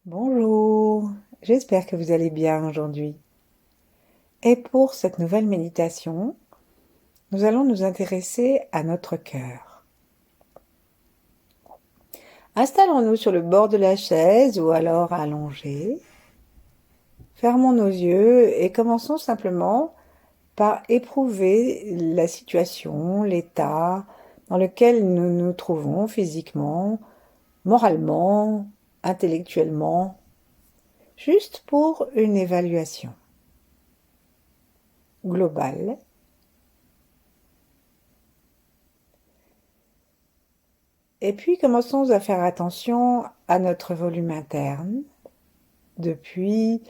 Bonjour, j'espère que vous allez bien aujourd'hui. Et pour cette nouvelle méditation, nous allons nous intéresser à notre cœur. Installons-nous sur le bord de la chaise ou alors allongés. Fermons nos yeux et commençons simplement par éprouver la situation, l'état dans lequel nous nous trouvons physiquement, moralement, intellectuellement, juste pour une évaluation globale. Et puis commençons à faire attention à notre volume interne, depuis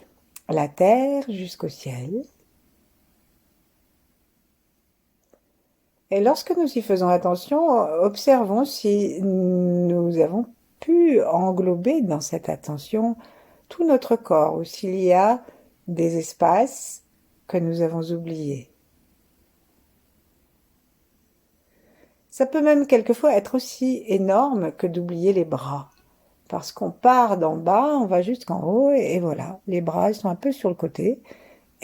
la terre jusqu'au ciel. Et lorsque nous y faisons attention, observons si nous avons pu englober dans cette attention tout notre corps, ou s'il y a des espaces que nous avons oubliés. Ça peut même quelquefois être aussi énorme que d'oublier les bras. Parce qu'on part d'en bas, on va jusqu'en haut, et voilà, les bras ils sont un peu sur le côté,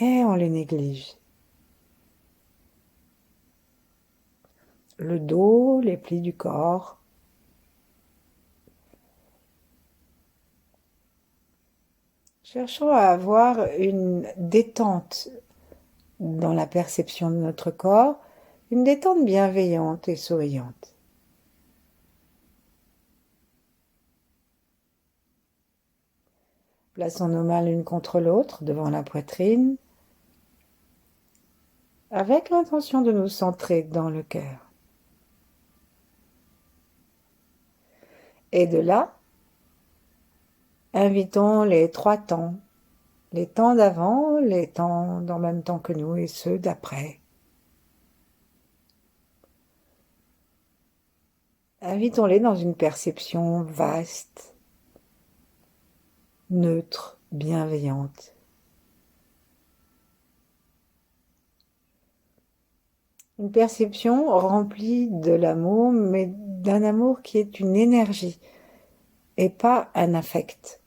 et on les néglige. Le dos, les plis du corps. Cherchons à avoir une détente dans la perception de notre corps, une détente bienveillante et souriante. Plaçons nos mains l'une contre l'autre devant la poitrine, avec l'intention de nous centrer dans le cœur. Et de là, invitons les trois temps, les temps d'avant, les temps en même temps que nous et ceux d'après. Invitons-les dans une perception vaste, neutre, bienveillante. Une perception remplie de l'amour, mais d'un amour qui est une énergie et pas un affect.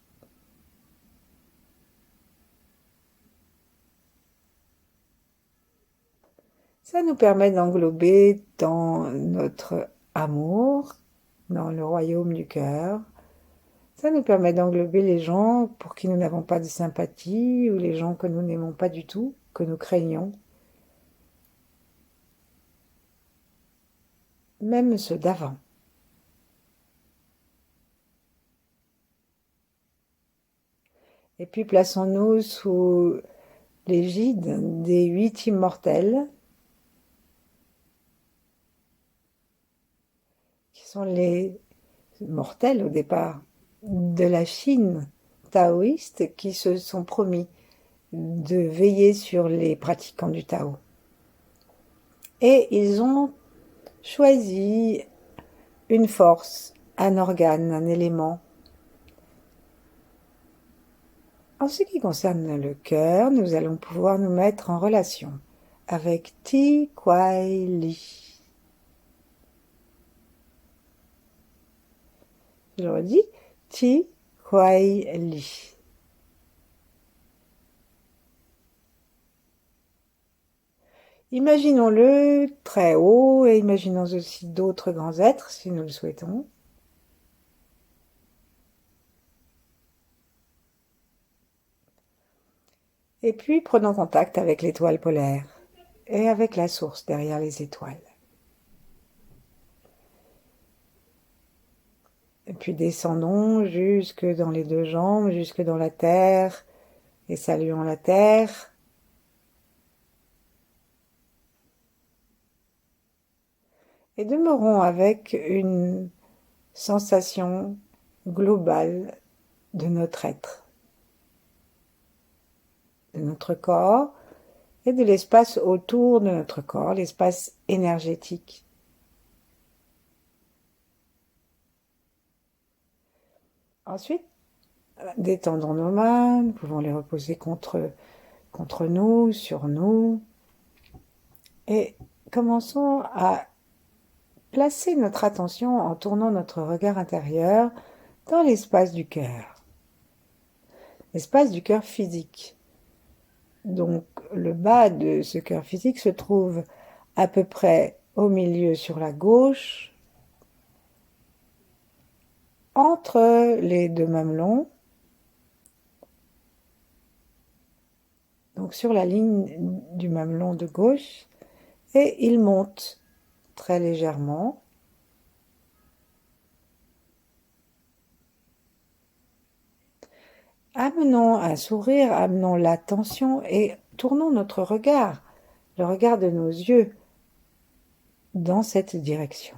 Ça nous permet d'englober dans notre amour, dans le royaume du cœur. Ça nous permet d'englober les gens pour qui nous n'avons pas de sympathie ou les gens que nous n'aimons pas du tout, que nous craignons. Même ceux d'avant. Et puis plaçons-nous sous l'égide des 8 immortels, qui sont les mortels au départ de la Chine taoïste, qui se sont promis de veiller sur les pratiquants du Tao. Et ils ont choisi une force, un organe, un élément. En ce qui concerne le cœur, nous allons pouvoir nous mettre en relation avec Ti Kuai Li. Je le redis, Ti Kuai Li. Imaginons-le très haut et imaginons aussi d'autres grands êtres si nous le souhaitons. Et puis prenons contact avec l'étoile polaire et avec la source derrière les étoiles. Et puis descendons jusque dans les deux jambes, jusque dans la terre, et saluons la terre. Et demeurons avec une sensation globale de notre être, de notre corps et de l'espace autour de notre corps, l'espace énergétique. Ensuite, détendons nos mains, nous pouvons les reposer contre nous, sur nous, et commençons à placer notre attention en tournant notre regard intérieur dans l'espace du cœur. l'espace du cœur physique. Donc le bas de ce cœur physique se trouve à peu près au milieu sur la gauche, entre les deux mamelons, donc sur la ligne du mamelon de gauche, et il monte très légèrement. Amenons un sourire, amenons l'attention et tournons notre regard, le regard de nos yeux, dans cette direction.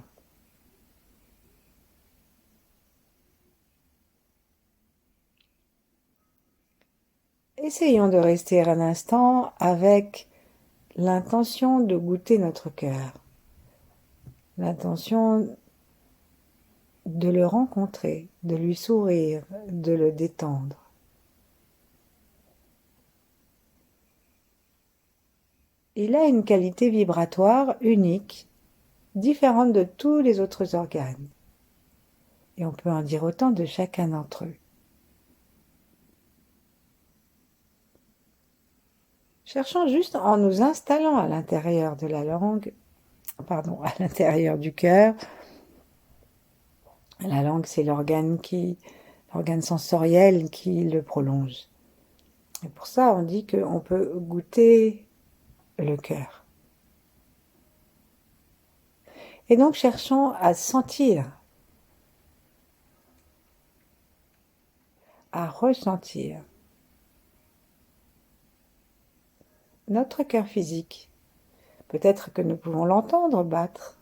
Essayons de rester un instant avec l'intention de goûter notre cœur, l'intention de le rencontrer, de lui sourire, de le détendre. Il a une qualité vibratoire unique, différente de tous les autres organes. Et on peut en dire autant de chacun d'entre eux. Cherchons juste en nous installant à l'intérieur de la langue, pardon, à l'intérieur du cœur. La langue, c'est l'organe sensoriel qui le prolonge. Et pour ça, on dit qu'on peut goûter le cœur. Et donc, cherchons à sentir, à ressentir notre cœur physique. Peut-être que nous pouvons l'entendre battre.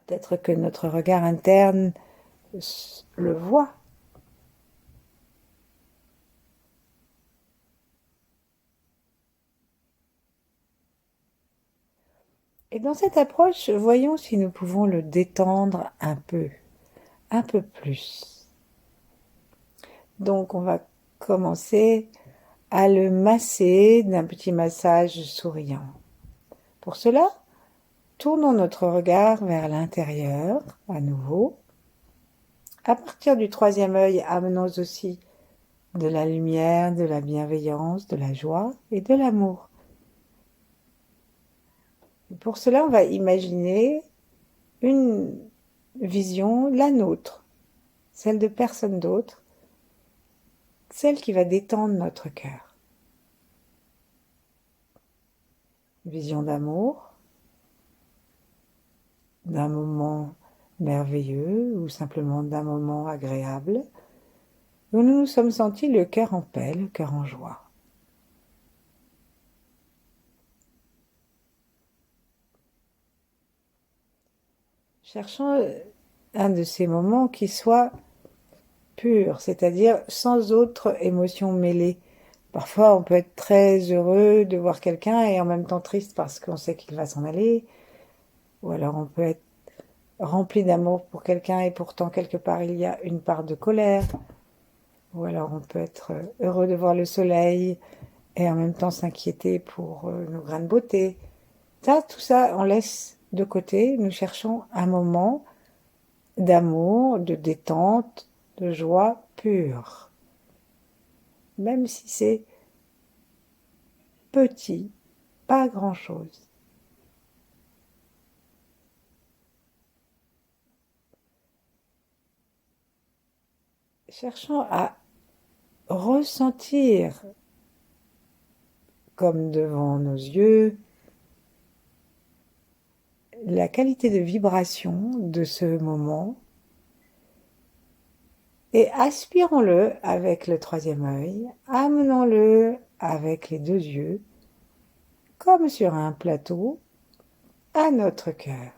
Peut-être que notre regard interne le voit. Et dans cette approche, voyons si nous pouvons le détendre un peu plus. Donc on va commencer à le masser d'un petit massage souriant. Pour cela, tournons notre regard vers l'intérieur, à nouveau. À partir du troisième œil, amenons aussi de la lumière, de la bienveillance, de la joie et de l'amour. Pour cela, on va imaginer une vision, la nôtre, celle de personne d'autre, celle qui va détendre notre cœur. Vision d'amour, d'un moment merveilleux ou simplement d'un moment agréable, où nous nous sommes sentis le cœur en paix, le cœur en joie. Cherchons un de ces moments qui soit pur, c'est-à-dire sans autre émotion mêlée. Parfois, on peut être très heureux de voir quelqu'un et en même temps triste parce qu'on sait qu'il va s'en aller. Ou alors on peut être rempli d'amour pour quelqu'un et pourtant quelque part il y a une part de colère. Ou alors on peut être heureux de voir le soleil et en même temps s'inquiéter pour nos grains de beauté. Ça, tout ça, on laisse de côté. Nous cherchons un moment d'amour, de détente, de joie pure. Même si c'est petit, pas grand-chose. Cherchons à ressentir comme devant nos yeux la qualité de vibration de ce moment et aspirons-le avec le troisième œil, amenons-le avec les deux yeux, comme sur un plateau, à notre cœur.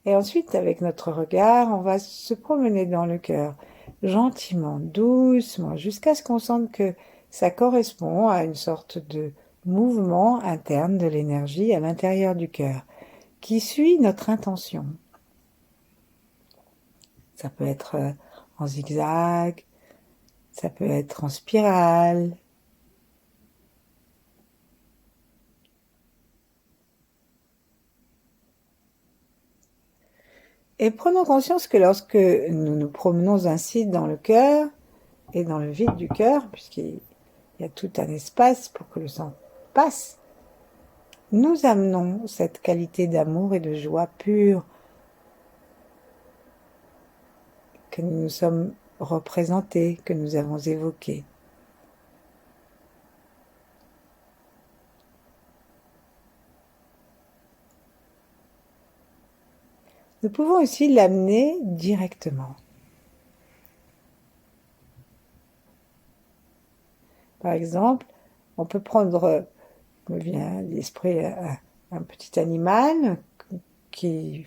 Et ensuite, avec notre regard, on va se promener dans le cœur, gentiment, doucement, jusqu'à ce qu'on sente que ça correspond à une sorte de mouvement interne de l'énergie à l'intérieur du cœur, qui suit notre intention. Ça peut être en zigzag, ça peut être en spirale. Et prenons conscience que lorsque nous nous promenons ainsi dans le cœur et dans le vide du cœur, puisqu'il y a tout un espace pour que le sang passe, nous amenons cette qualité d'amour et de joie pure que nous nous sommes représentés, que nous avons évoqués. Nous pouvons aussi l'amener directement. Par exemple, on peut prendre, me vient à l'esprit un petit animal qui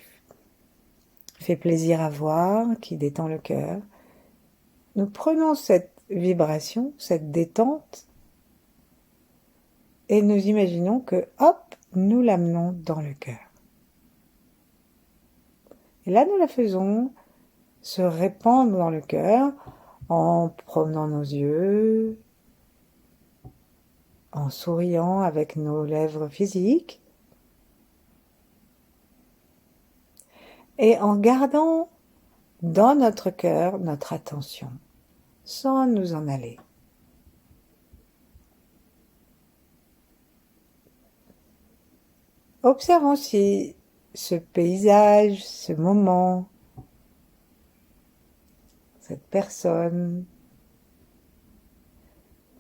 fait plaisir à voir, qui détend le cœur. Nous prenons cette vibration, cette détente, et nous imaginons que, hop, nous l'amenons dans le cœur. Et là, nous la faisons se répandre dans le cœur en promenant nos yeux, en souriant avec nos lèvres physiques et en gardant dans notre cœur notre attention, sans nous en aller. Observons si ce paysage, ce moment, cette personne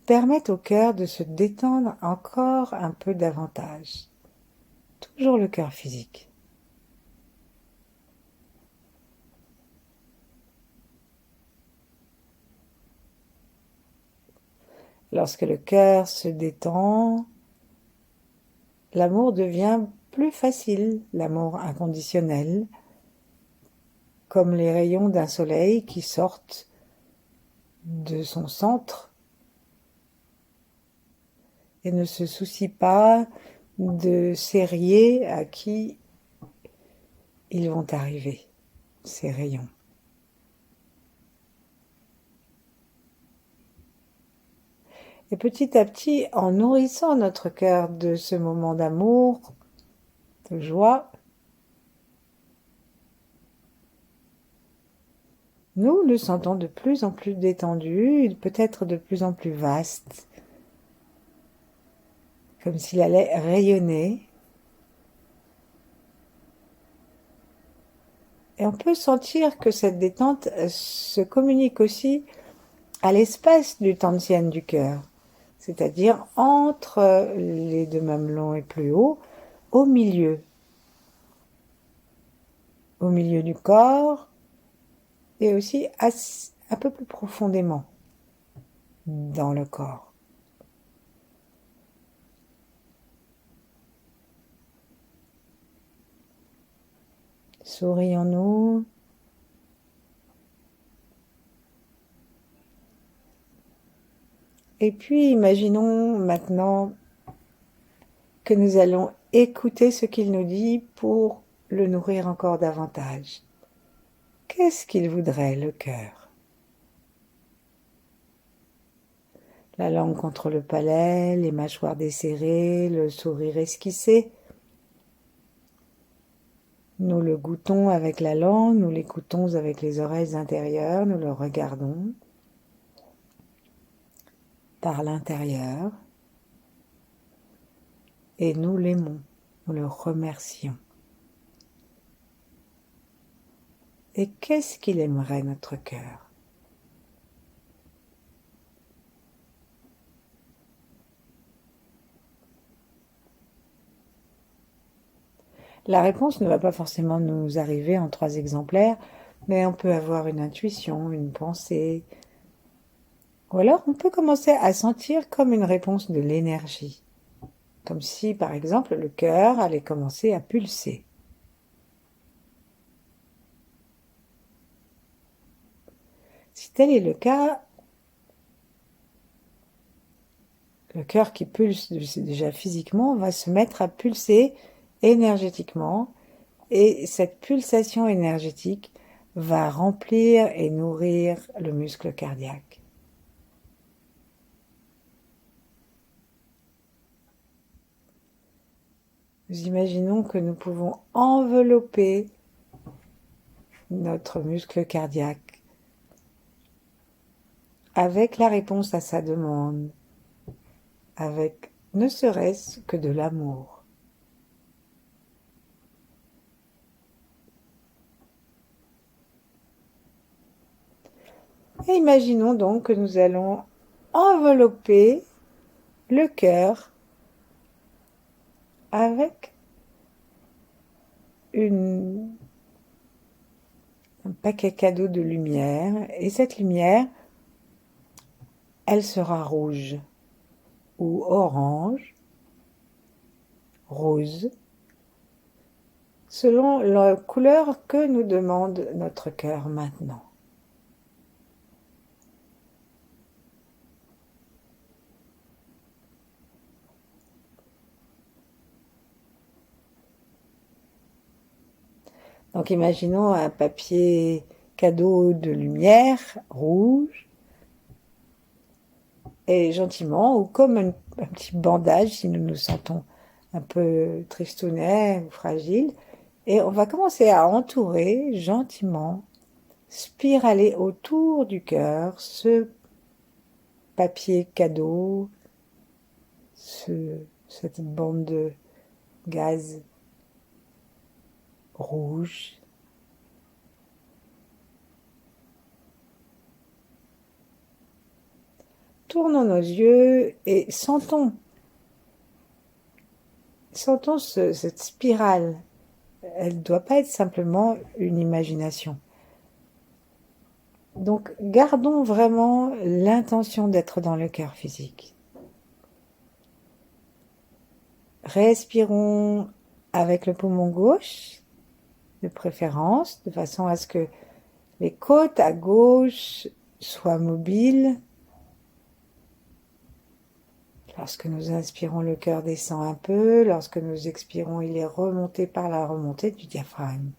permettent au cœur de se détendre encore un peu davantage. Toujours le cœur physique. Lorsque le cœur se détend, l'amour devient plus facile, l'amour inconditionnel, comme les rayons d'un soleil qui sortent de son centre et ne se soucie pas de ces rayés à qui ils vont arriver, ces rayons. Et petit à petit, en nourrissant notre cœur de ce moment d'amour, de joie, nous le sentons de plus en plus détendu, peut-être de plus en plus vaste, comme s'il allait rayonner. Et on peut sentir que cette détente se communique aussi à l'espace du Tantian du cœur, c'est-à-dire entre les deux mamelons et plus haut, au milieu du corps et aussi un peu plus profondément dans le corps. Sourions-nous. Et puis imaginons maintenant que nous allons écouter ce qu'il nous dit pour le nourrir encore davantage. Qu'est-ce qu'il voudrait, le cœur? La langue contre le palais, les mâchoires desserrées, le sourire esquissé. Nous le goûtons avec la langue, nous l'écoutons avec les oreilles intérieures, nous le regardons par l'intérieur et nous l'aimons, nous le remercions. Et qu'est-ce qu'il aimerait, notre cœur? La réponse ne va pas forcément nous arriver en 3 exemplaires, mais on peut avoir une intuition, une pensée. Ou alors on peut commencer à sentir comme une réponse de l'énergie. Comme si, par exemple, le cœur allait commencer à pulser. Si tel est le cas, le cœur qui pulse déjà physiquement va se mettre à pulser énergétiquement et cette pulsation énergétique va remplir et nourrir le muscle cardiaque. Nous imaginons que nous pouvons envelopper notre muscle cardiaque, avec la réponse à sa demande, avec ne serait-ce que de l'amour. Et imaginons donc que nous allons envelopper le cœur avec un paquet cadeau de lumière. Et cette lumière, elle sera rouge ou orange, rose, selon la couleur que nous demande notre cœur maintenant. Donc imaginons un papier cadeau de lumière rouge et gentiment, ou comme un petit bandage si nous nous sentons un peu tristounets ou fragiles, et on va commencer à entourer gentiment, spiraler autour du cœur ce papier cadeau, cette bande de gaz rouge. Tournons nos yeux et sentons cette spirale. Elle ne doit pas être simplement une imagination. Donc gardons vraiment l'intention d'être dans le cœur physique. Respirons avec le poumon gauche, de préférence, de façon à ce que les côtes à gauche soient mobiles. Lorsque nous inspirons, le cœur descend un peu. Lorsque nous expirons, il est remonté par la remontée du diaphragme.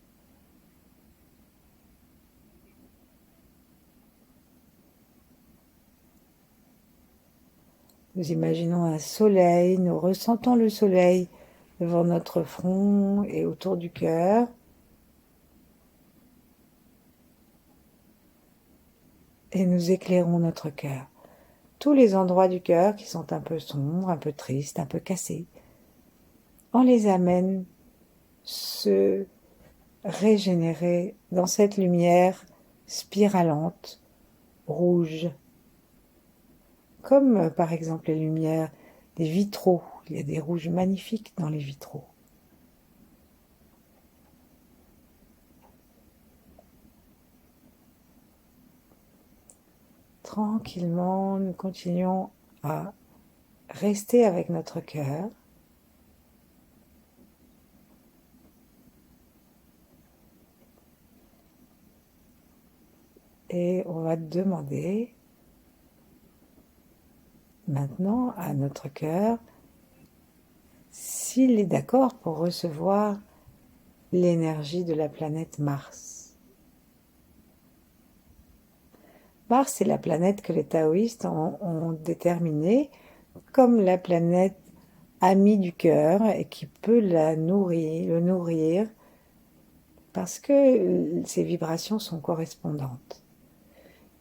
Nous imaginons un soleil, nous ressentons le soleil devant notre front et autour du cœur. Et nous éclairons notre cœur. Tous les endroits du cœur qui sont un peu sombres, un peu tristes, un peu cassés, on les amène se régénérer dans cette lumière spiralante, rouge, comme par exemple les lumières des vitraux. Il y a des rouges magnifiques dans les vitraux. Tranquillement, nous continuons à rester avec notre cœur. Et on va demander maintenant à notre cœur s'il est d'accord pour recevoir l'énergie de la planète Mars. Mars est la planète que les taoïstes ont déterminée comme la planète amie du cœur et qui peut le nourrir parce que ses vibrations sont correspondantes.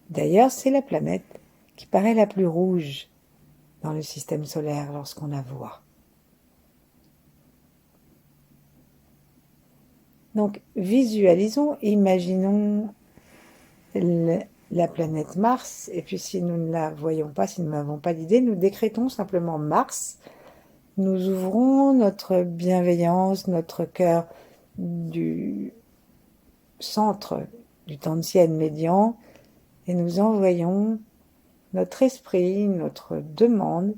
D'ailleurs, c'est la planète qui paraît la plus rouge dans le système solaire lorsqu'on la voit. Donc, visualisons, imaginons la planète Mars, et puis si nous ne la voyons pas, si nous n'avons pas d'idée, nous décrétons simplement Mars. Nous ouvrons notre bienveillance, notre cœur du centre du Tantien médian, et nous envoyons notre esprit, notre demande,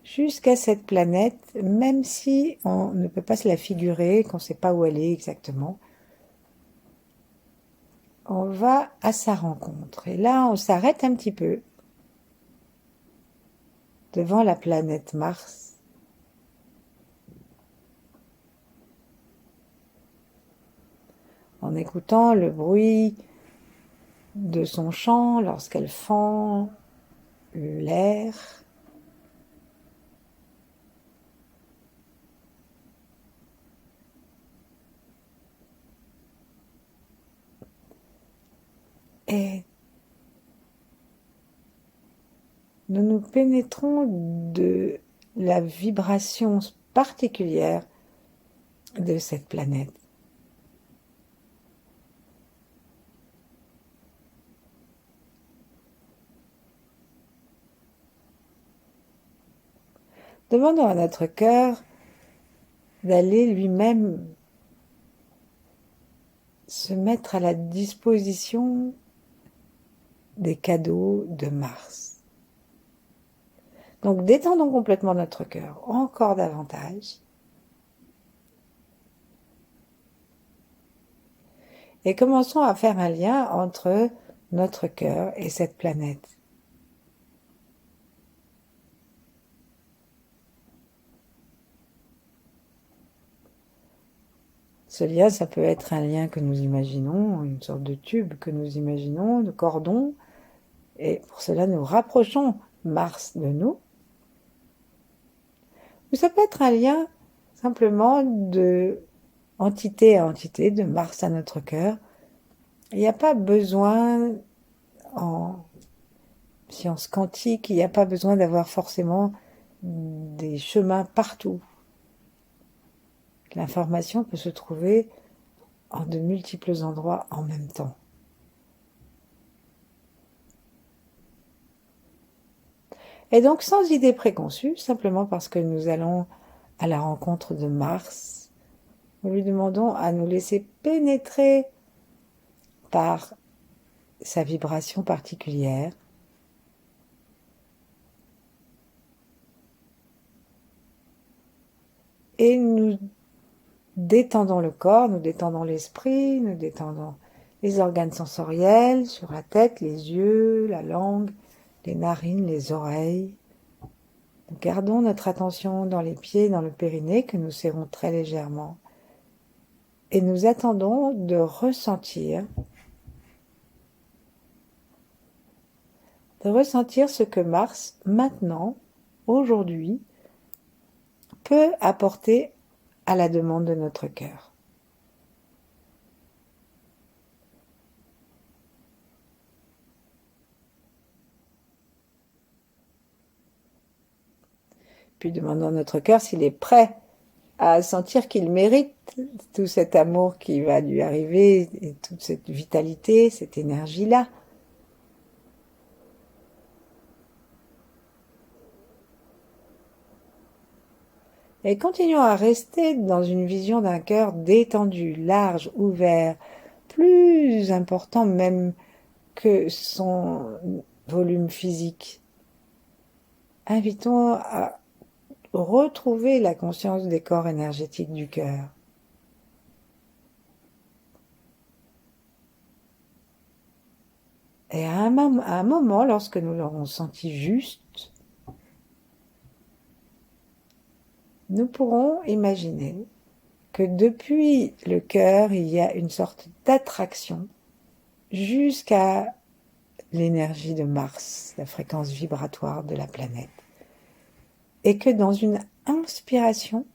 jusqu'à cette planète, même si on ne peut pas se la figurer, qu'on ne sait pas où elle est exactement. On va à sa rencontre. Et là, on s'arrête un petit peu devant la planète Mars. En écoutant le bruit de son chant lorsqu'elle fend l'air. Et nous nous pénétrons de la vibration particulière de cette planète. Demandons à notre cœur d'aller lui-même se mettre à la disposition des cadeaux de Mars. Donc détendons complètement notre cœur, encore davantage. Et commençons à faire un lien entre notre cœur et cette planète. Ce lien, ça peut être un lien que nous imaginons, une sorte de tube que nous imaginons, de cordon, et pour cela nous rapprochons Mars de nous. Ou ça peut être un lien simplement de entité à entité, de Mars à notre cœur. Il n'y a pas besoin, en sciences quantiques, il n'y a pas besoin d'avoir forcément des chemins partout. L'information peut se trouver en de multiples endroits en même temps. Et donc sans idée préconçue, simplement parce que nous allons à la rencontre de Mars, nous lui demandons à nous laisser pénétrer par sa vibration particulière. Et nous détendons le corps, nous détendons l'esprit, nous détendons les organes sensoriels sur la tête, les yeux, la langue, les narines, les oreilles. Nous gardons notre attention dans les pieds, dans le périnée, que nous serrons très légèrement. Et nous attendons de ressentir ce que Mars, maintenant, aujourd'hui, peut apporter à la demande de notre cœur. Puis demandons à notre cœur s'il est prêt à sentir qu'il mérite tout cet amour qui va lui arriver, et toute cette vitalité, cette énergie-là. Et continuons à rester dans une vision d'un cœur détendu, large, ouvert, plus important même que son volume physique. Invitons à retrouver la conscience des corps énergétiques du cœur. Et à un moment, lorsque nous l'aurons senti juste, nous pourrons imaginer que depuis le cœur, il y a une sorte d'attraction jusqu'à l'énergie de Mars, la fréquence vibratoire de la planète. Et que dans une inspiration,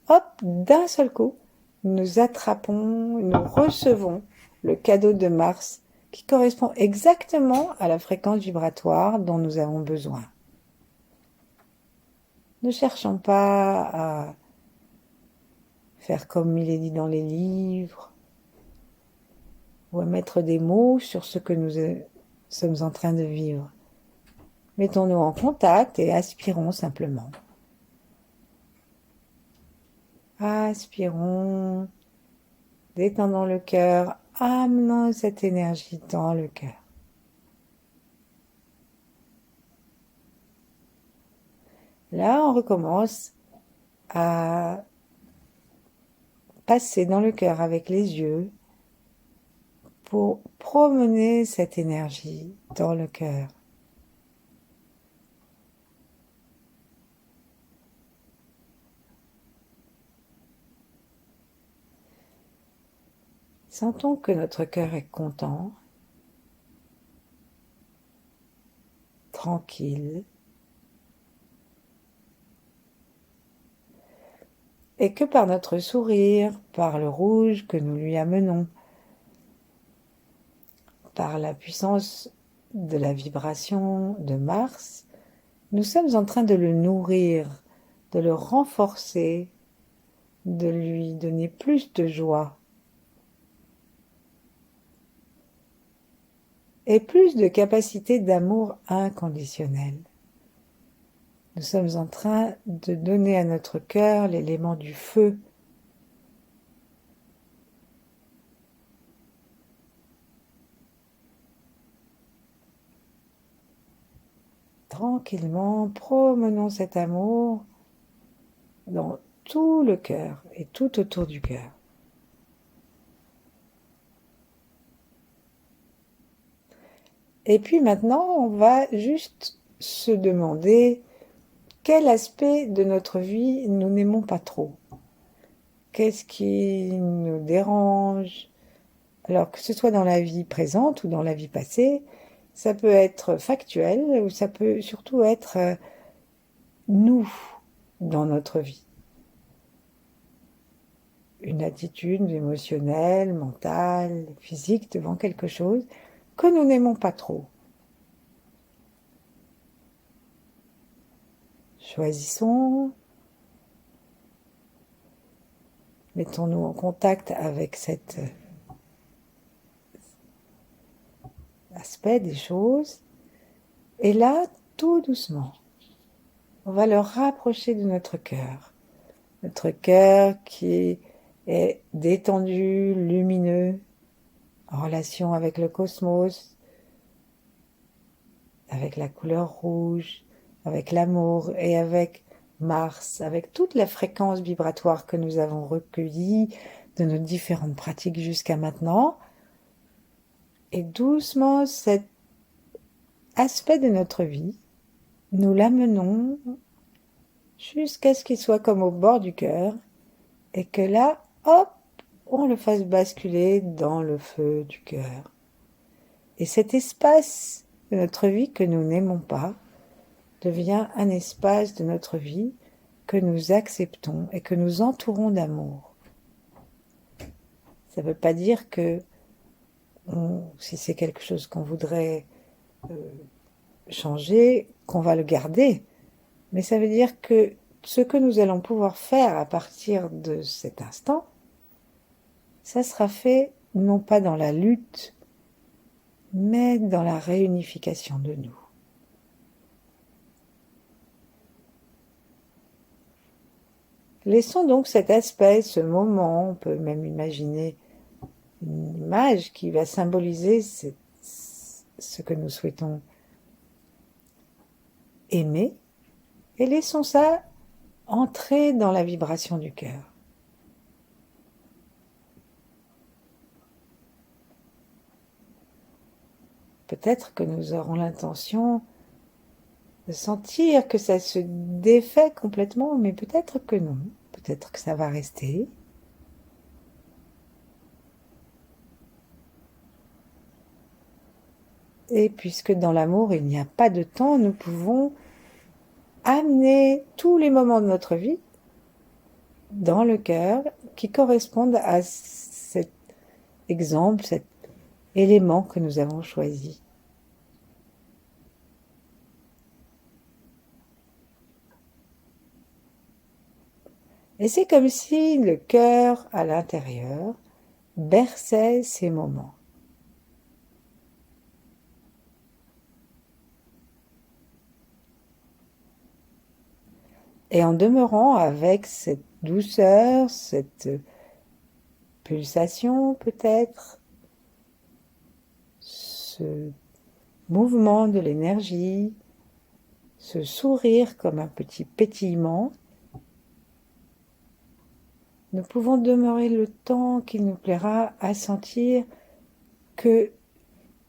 hop, d'un seul coup, nous attrapons, nous recevons le cadeau de Mars qui correspond exactement à la fréquence vibratoire dont nous avons besoin. Ne cherchons pas à faire comme il est dit dans les livres, ou à mettre des mots sur ce que nous sommes en train de vivre. Mettons-nous en contact et aspirons simplement. Aspirons, détendons le cœur, amenons cette énergie dans le cœur. Là, on recommence à passer dans le cœur avec les yeux pour promener cette énergie dans le cœur. Sentons que notre cœur est content, tranquille, et que par notre sourire, par le rouge que nous lui amenons, par la puissance de la vibration de Mars, nous sommes en train de le nourrir, de le renforcer, de lui donner plus de joie et plus de capacité d'amour inconditionnel. Nous sommes en train de donner à notre cœur l'élément du feu. Tranquillement, promenons cet amour dans tout le cœur et tout autour du cœur. Et puis maintenant, on va juste se demander quel aspect de notre vie nous n'aimons pas trop. Qu'est-ce qui nous dérange? Alors que ce soit dans la vie présente ou dans la vie passée, ça peut être factuel ou ça peut surtout être nous dans notre vie. Une attitude émotionnelle, mentale, physique devant quelque chose que nous n'aimons pas trop. Choisissons, mettons-nous en contact avec cet aspect des choses, et là, tout doucement, on va le rapprocher de notre cœur qui est détendu, lumineux, en relation avec le cosmos, avec la couleur rouge, avec l'amour et avec Mars, avec toute la fréquence vibratoire que nous avons recueillie de nos différentes pratiques jusqu'à maintenant. Et doucement, cet aspect de notre vie, nous l'amenons jusqu'à ce qu'il soit comme au bord du cœur et que là, hop, on le fasse basculer dans le feu du cœur. Et cet espace de notre vie que nous n'aimons pas devient un espace de notre vie que nous acceptons et que nous entourons d'amour. Ça ne veut pas dire que si c'est quelque chose qu'on voudrait changer, qu'on va le garder, mais ça veut dire que ce que nous allons pouvoir faire à partir de cet instant, ça sera fait non pas dans la lutte, mais dans la réunification de nous. Laissons donc cet aspect, ce moment, on peut même imaginer une image qui va symboliser ce que nous souhaitons aimer, et laissons ça entrer dans la vibration du cœur. Peut-être que nous aurons l'intention de sentir que ça se défait complètement, mais peut-être que non, peut-être que ça va rester. Et puisque dans l'amour, il n'y a pas de temps, nous pouvons amener tous les moments de notre vie dans le cœur qui correspondent à cet exemple, cet élément que nous avons choisi. Et c'est comme si le cœur à l'intérieur berçait ces moments. Et en demeurant avec cette douceur, cette pulsation peut-être, ce mouvement de l'énergie, ce sourire comme un petit pétillement, nous pouvons demeurer le temps qu'il nous plaira à sentir que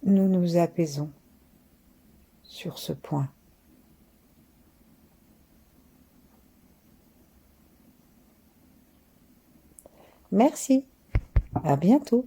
nous nous apaisons sur ce point. Merci, à bientôt.